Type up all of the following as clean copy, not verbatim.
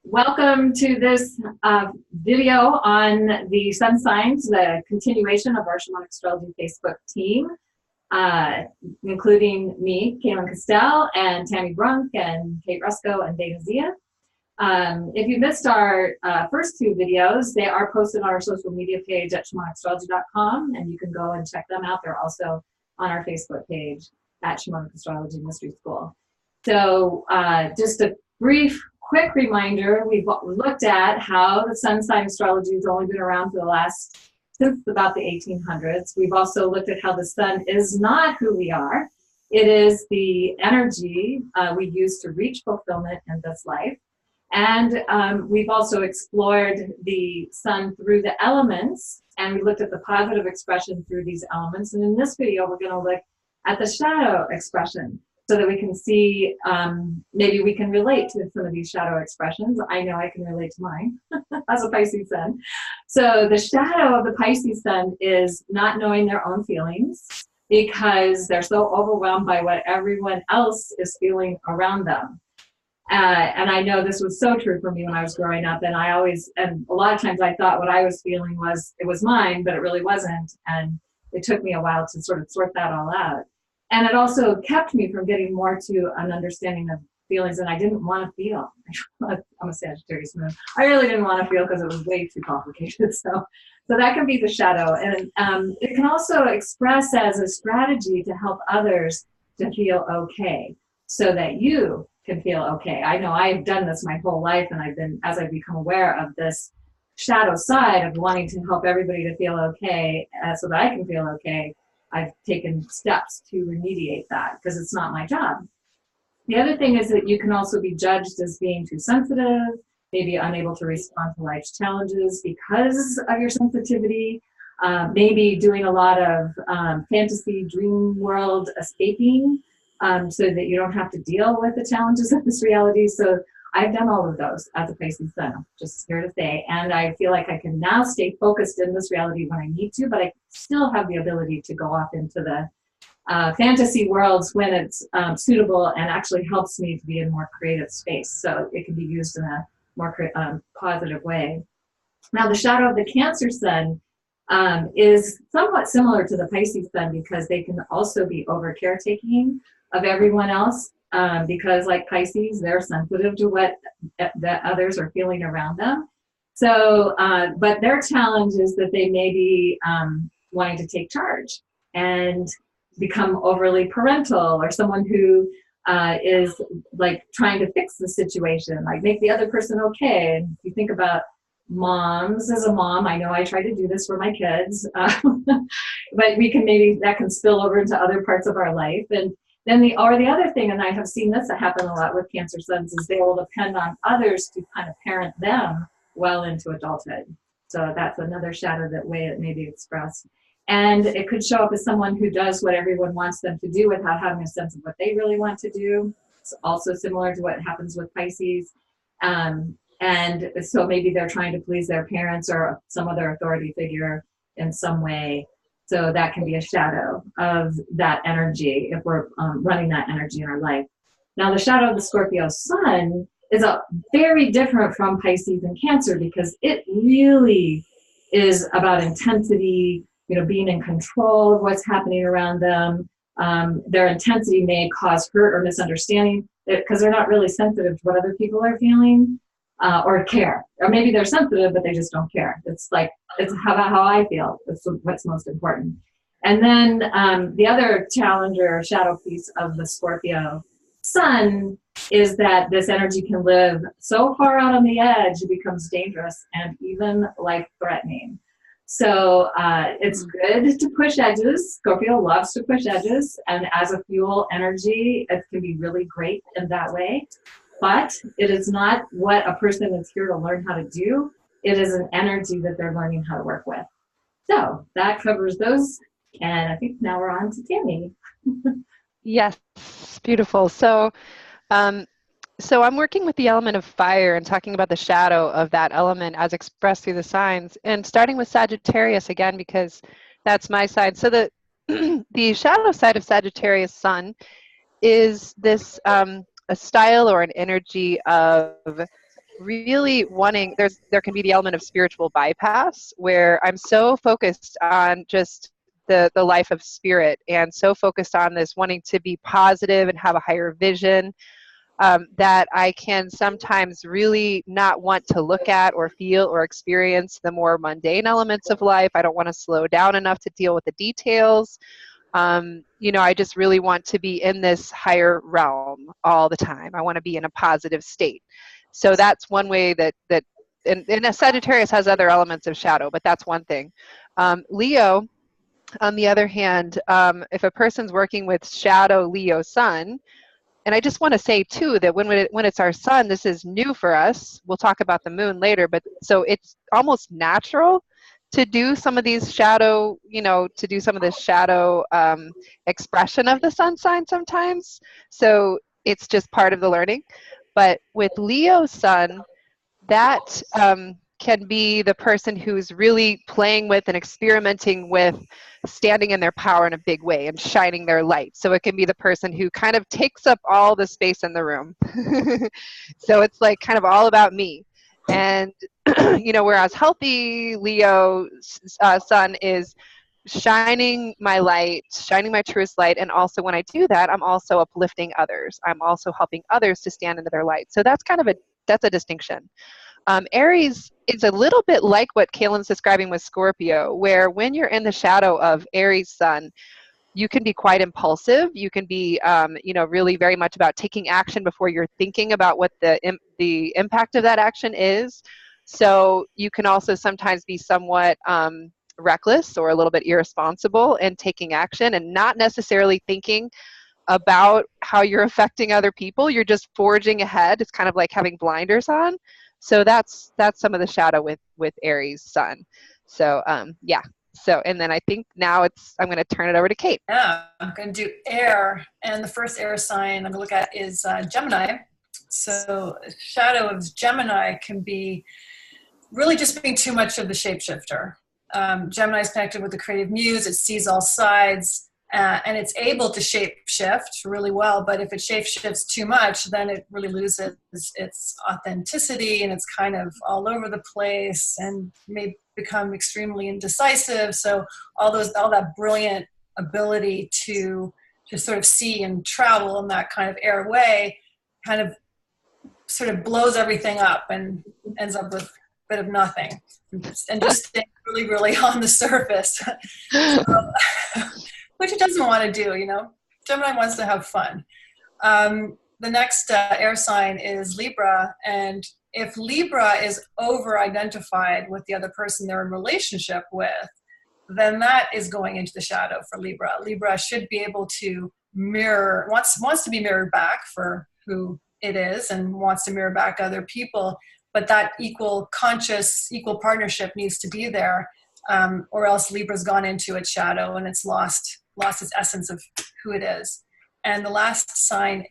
Welcome to this video on the sun signs, the continuation of our Shamanic Astrology Facebook team, including me, Kaylin Castell, and Tammy Brunk, and Kate Rusko, and Dana Zia. If you missed our first two videos, they are posted on our social media page at shamanicastrology.com, and you can go and check them out. They're also on our Facebook page at Shamanic Astrology Mystery School. So just a quick reminder, we've looked at how the sun sign astrology has only been around for since about the 1800s. We've also looked at how the sun is not who we are. It is the energy we use to reach fulfillment in this life. And we've also explored the sun through the elements, and we looked at the positive expression through these elements. And in this video, we're going to look at the shadow expression, so that we can see, maybe we can relate to some of these shadow expressions. I know I can relate to mine as a Pisces sun. So the shadow of the Pisces sun is not knowing their own feelings because they're so overwhelmed by what everyone else is feeling around them. And I know this was so true for me when I was growing up, and a lot of times I thought what I was feeling it was mine, but it really wasn't. And it took me a while to sort of sort that all out. And it also kept me from getting more to an understanding of feelings that I didn't want to feel. I'm a Sagittarius moon. I really didn't want to feel because it was way too complicated. So that can be the shadow. And it can also express as a strategy to help others to feel okay, so that you can feel okay. I know I've done this my whole life, and as I've become aware of this shadow side of wanting to help everybody to feel okay, so that I can feel okay, I've taken steps to remediate that because it's not my job. The other thing is that you can also be judged as being too sensitive, maybe unable to respond to life's challenges because of your sensitivity, maybe doing a lot of fantasy dream world escaping so that you don't have to deal with the challenges of this reality. So I've done all of those as a Pisces sun, I'm just here to say, and I feel like I can now stay focused in this reality when I need to, but I still have the ability to go off into the fantasy worlds when it's suitable and actually helps me to be in a more creative space. So it can be used in a more positive way. Now, the shadow of the Cancer sun is somewhat similar to the Pisces sun because they can also be over caretaking of everyone else. Because like Pisces, they're sensitive to what that others are feeling around them. So, but their challenge is that they may be wanting to take charge and become overly parental, or someone who is like trying to fix the situation, like make the other person okay. And if you think about moms, as a mom, I know I try to do this for my kids, but that can spill over into other parts of our life. And then the other thing, and I have seen this happen a lot with Cancer suns, is they will depend on others to kind of parent them well into adulthood. So that's another shadow way it may be expressed. And it could show up as someone who does what everyone wants them to do without having a sense of what they really want to do. It's also similar to what happens with Pisces. And so maybe they're trying to please their parents or some other authority figure in some way. So that can be a shadow of that energy if we're running that energy in our life. Now, the shadow of the Scorpio sun is very different from Pisces and Cancer because it really is about intensity, being in control of what's happening around them. Their intensity may cause hurt or misunderstanding because they're not really sensitive to what other people are feeling or care. Or maybe they're sensitive, but they just don't care. It's how I feel. That's what's most important. And then the other challenge or shadow piece of the Scorpio sun is that this energy can live so far out on the edge, it becomes dangerous and even life-threatening. So it's good to push edges. Scorpio loves to push edges, and as a fuel energy, it can be really great in that way. But it is not what a person is here to learn how to do. It is an energy that they're learning how to work with. So that covers those. And I think now we're on to Tammy. Yes, beautiful. So I'm working with the element of fire and talking about the shadow of that element as expressed through the signs, and starting with Sagittarius again, because that's my side. So the shadow side of Sagittarius sun is this a style or an energy of really wanting, there can be the element of spiritual bypass where I'm so focused on just the life of spirit and so focused on this wanting to be positive and have a higher vision, that I can sometimes really not want to look at or feel or experience the more mundane elements of life. I don't want to slow down enough to deal with the details. I just really want to be in this higher realm all the time. I want to be in a positive state. So that's one way and a Sagittarius has other elements of shadow, but that's one thing. Leo, on the other hand, if a person's working with shadow Leo sun, and I just want to say too that when it's our sun, this is new for us. We'll talk about the moon later, but so it's almost natural to do some of these shadow, to do some of this shadow expression of the sun sign sometimes. So it's just part of the learning. But with Leo sun, that can be the person who's really playing with and experimenting with standing in their power in a big way and shining their light. So it can be the person who kind of takes up all the space in the room. So it's like kind of all about me. And, whereas healthy Leo sun is shining my light, shining my truest light. And also when I do that, I'm also uplifting others. I'm also helping others to stand into their light. So that's that's a distinction. Aries is a little bit like what Kaylin's describing with Scorpio, where when you're in the shadow of Aries sun, you can be quite impulsive. You can be, really very much about taking action before you're thinking about what the impact of that action is. So you can also sometimes be somewhat reckless or a little bit irresponsible in taking action and not necessarily thinking about how you're affecting other people. You're just forging ahead. It's kind of like having blinders on. So that's some of the shadow with Aries sun. So yeah. So, and then I think now I'm going to turn it over to Kate. Yeah, I'm going to do air. And the first air sign I'm going to look at is Gemini. So shadow of Gemini can be really just being too much of the shapeshifter. Gemini is connected with the creative muse. It sees all sides. And it's able to shape shift really well, but if it shape shifts too much, then it really loses its authenticity and it's kind of all over the place and may become extremely indecisive. So all that brilliant ability to just sort of see and travel in that kind of air way kind of sort of blows everything up and ends up with a bit of nothing and just staying really, really on the surface. Which it doesn't want to do, Gemini wants to have fun. The next air sign is Libra. And if Libra is over-identified with the other person they're in relationship with, then that is going into the shadow for Libra. Libra should be able to mirror, wants to be mirrored back for who it is and wants to mirror back other people. But that equal partnership needs to be there, or else Libra's gone into its shadow and it's lost its essence of who it is. And the last sign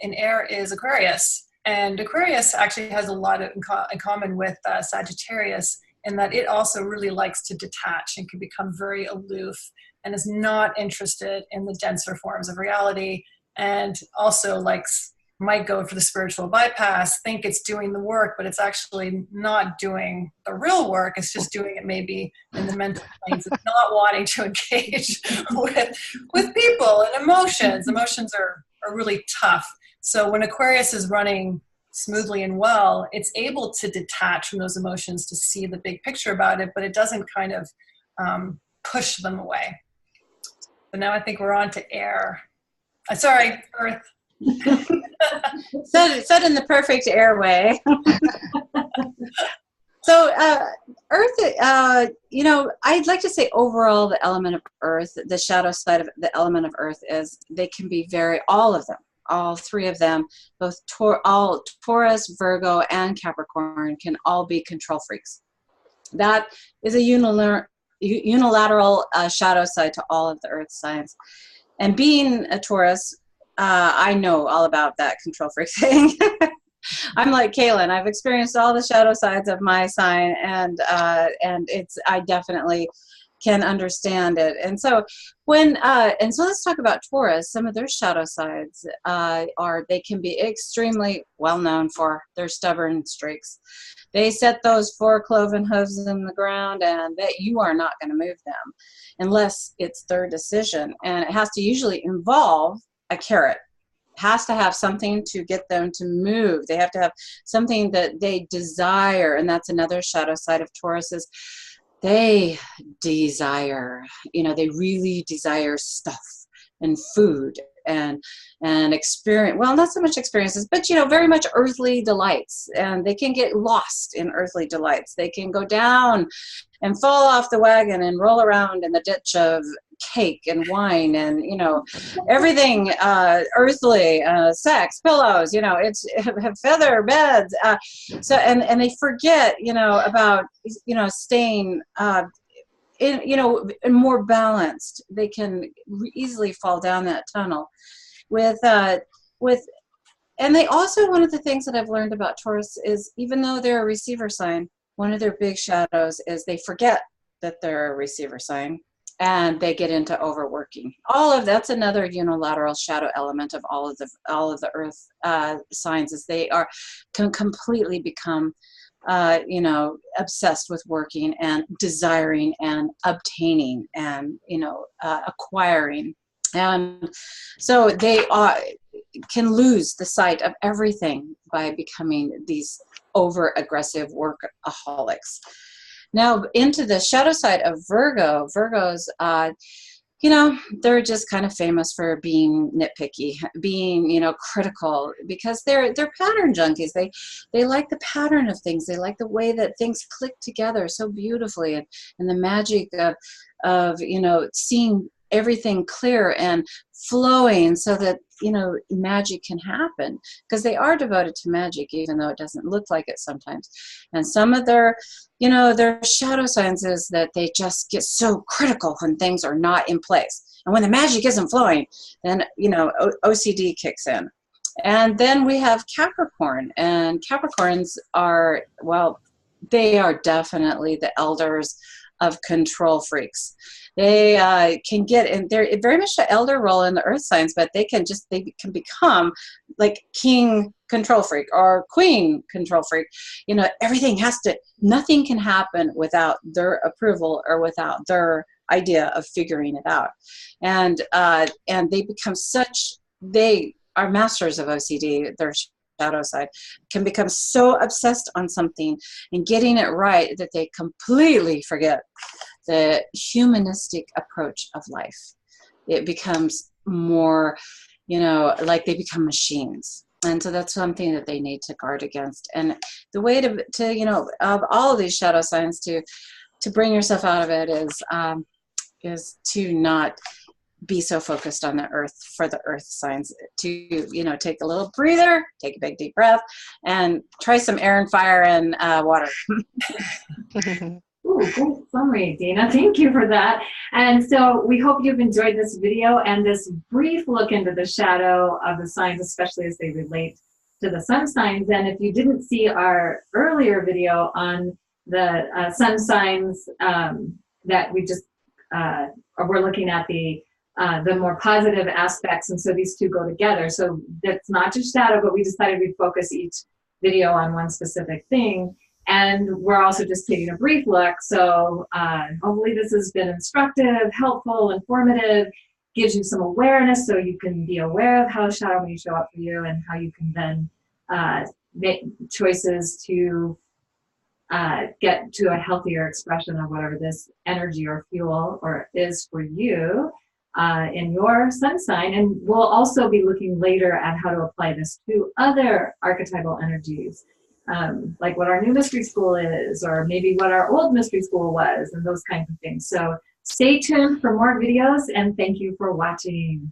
in air is Aquarius. And Aquarius actually has a lot in common with Sagittarius in that it also really likes to detach and can become very aloof and is not interested in the denser forms of reality, and also might go for the spiritual bypass, think it's doing the work, but it's actually not doing the real work. It's just doing it maybe in the mental planes. It's not wanting to engage with people and emotions. Emotions are really tough. So when Aquarius is running smoothly and well, it's able to detach from those emotions to see the big picture about it, but it doesn't kind of push them away. So now I think we're on to air. Sorry, Earth. said in the perfect airway. So Earth, I'd like to say overall the element of Earth, the shadow side of the element of Earth is they can be all of them, all three of them, both Taurus, Virgo, and Capricorn can all be control freaks. That is a unilateral shadow side to all of the Earth signs. And being a Taurus, I know all about that control freak thing. I'm like Kaylin. I've experienced all the shadow sides of my sign, and I definitely can understand it. And so so let's talk about Taurus. Some of their shadow sides they can be extremely well known for their stubborn streaks. They set those 4 cloven hooves in the ground, and that you are not going to move them unless it's their decision. And it has to usually involve a carrot. Has to have something to get them to move. They have to have something that they desire, and that's another shadow side of Taurus is they desire. They really desire stuff and food and experience. Well, not so much experiences, but very much earthly delights, and they can get lost in earthly delights. They can go down and fall off the wagon and roll around in the ditch of cake and wine and everything earthly, sex, pillows, it's feather beds, so and they forget about staying in more balanced. They can easily fall down that tunnel with and they also, one of the things that I've learned about Taurus is, even though they're a receiver sign, one of their big shadows is they forget that they're a receiver sign, and they get into overworking. That's another unilateral shadow element of all of the earth signs, is they can completely become obsessed with working and desiring and obtaining and acquiring, and so they can lose the sight of everything by becoming these over aggressive workaholics. Now into the shadow side of Virgos, they're just kind of famous for being nitpicky, being, critical, because they're pattern junkies. They like the pattern of things. They like the way that things click together so beautifully, and the magic of seeing everything clear and flowing so that magic can happen, because they are devoted to magic, even though it doesn't look like it sometimes. And some of their shadow signs is that they just get so critical when things are not in place, and when the magic isn't flowing, then OCD kicks in. And then we have Capricorn, and Capricorns are, well, they are definitely the elders of control freaks. They can get in. They're very much an elder role in the earth signs, but they can become like king control freak or queen control freak. Nothing can happen without their approval or without their idea of figuring it out. And they become they are masters of OCD. Their shadow side can become so obsessed on something and getting it right that they completely forget the humanistic approach of life. It becomes more, like they become machines. And so that's something that they need to guard against. And the way to of all of these shadow signs to bring yourself out of it is to not be so focused on the earth, for the earth signs, to take a little breather, take a big deep breath, and try some air and fire and water. Ooh, great summary, Dina. Thank you for that. And so we hope you've enjoyed this video and this brief look into the shadow of the signs, especially as they relate to the sun signs. And if you didn't see our earlier video on the sun signs that we just we're looking at the more positive aspects, and so these two go together. So that's not just shadow, but we decided we'd focus each video on one specific thing. And we're also just taking a brief look. So hopefully this has been instructive, helpful, informative, gives you some awareness so you can be aware of how shadow may show up for you, and how you can then make choices to get to a healthier expression of whatever this energy or fuel or is for you in your sun sign. And we'll also be looking later at how to apply this to other archetypal energies. Like what our new mystery school is, or maybe what our old mystery school was, and those kinds of things. So stay tuned for more videos, and thank you for watching.